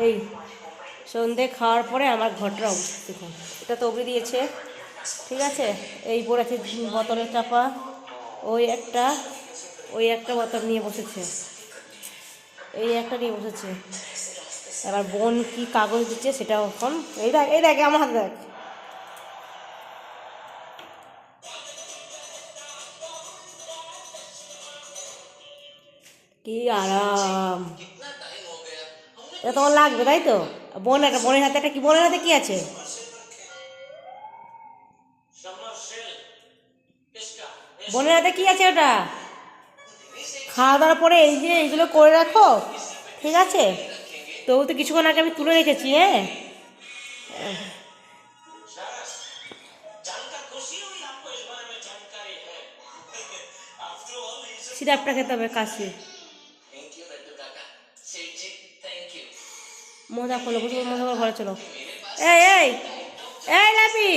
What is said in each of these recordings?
এই সন্ধে খাওয়ার পরে আমার ঘরটার অবস্থা দেখুন। এটা তো অবধি দিয়েছে, ঠিক আছে। এই পড়েছে বোতলের চাপা, ওই একটা বোতল নিয়ে বসেছে, এই একটা নিয়ে বসেছে। এবার বোন কি কাগজ দিচ্ছে সেটাও এখন এই দেখ আমার হাতে দেখ। কি আরাম, এটা তোমার লাগবে তাই তো। বোনের হাতে একটা কি, বোনের হাতে কি আছে? বোনের হাতে কি আছে ওটা? খাওয়া দাওয়ার পরে এই যে এইগুলো করে রাখো, ঠিক আছে। তবু তো কিছুক্ষণ আগে আমি তুলে রেখেছি। হ্যাঁ, সিরাপটা খেতে হবে কাশি। মজা করলো, বুঝলো, মজা করে ঘরে চলো। এই এই এই লাপি,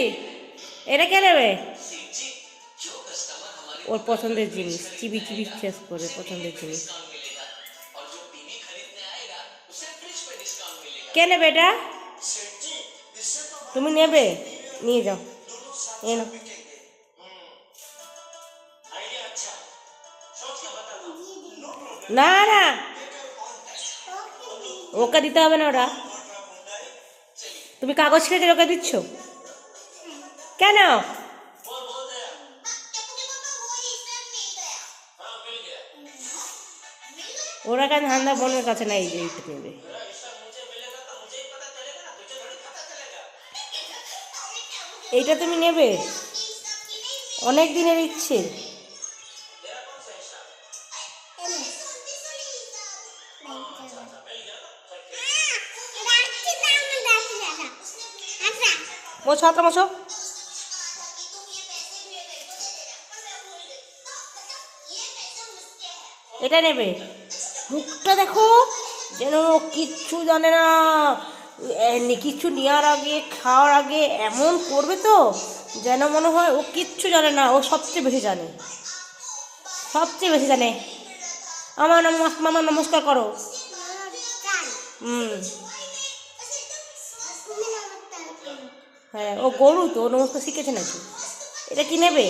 এটা কে নেবে? ওর পছন্দের জিনিস চিবি চিবি শেষ করে, পছন্দের জিনিস। কে নেবে এটা? তুমি নেবে, নিয়ে যাও, নিয়ে নাও। না না, ওকে দিতে হবে না ওটা। তুমি কাগজ খেতে ওকে দিচ্ছ কেন? ওরা কেন ধান্দা বোনের কাছে নাই যে এইটা নেবে। এইটা তুমি নেবে, অনেক দিনের ইচ্ছে। মোছো হাতটা মোছো। এটা নেবে, মুখটা দেখো যেন কিচ্ছু জানে না। কিছু নেওয়ার আগে খাওয়ার আগে এমন করবে তো যেন মনে হয় ও কিচ্ছু জানে না, ও সবচেয়ে বেশি জানে, সবচেয়ে বেশি জানে। আমার মামা নমস্কার করো। হ্যাঁ, ও গরু তো, ও নমস্কার শিখেছে নাকি? এটা কি নেবে?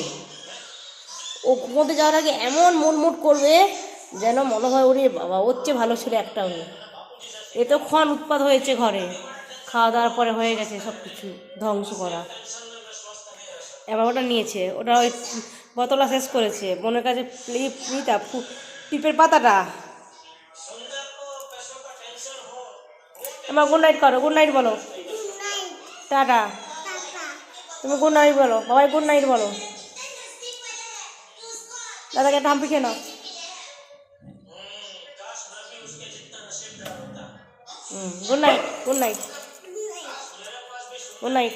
ও ঘুমোতে যাওয়ার আগে এমন মুট করবে যেন মনে হয় ওরে বাবা, ওর চেয়ে ভালো ছিল একটাও নেই। এতক্ষণ উৎপাত হয়েছে ঘরে, খাওয়া দাওয়ার পরে হয়ে গেছে সব কিছু ধ্বংস করা। এবার ওটা নিয়েছে, ওটা ওই বোতলা শেষ করেছে বোনের কাছে। টিপের পাতাটা। এবার গুড নাইট করো, গুড নাইট বলো, টাটা। তুমি গুড নাইট বলো, বাবাই গুড নাইট বলো। দাদাকে একটা হাম্পি খেয়ে নাও। Good night, good night, good night.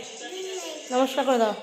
নমস্কার করে দাও।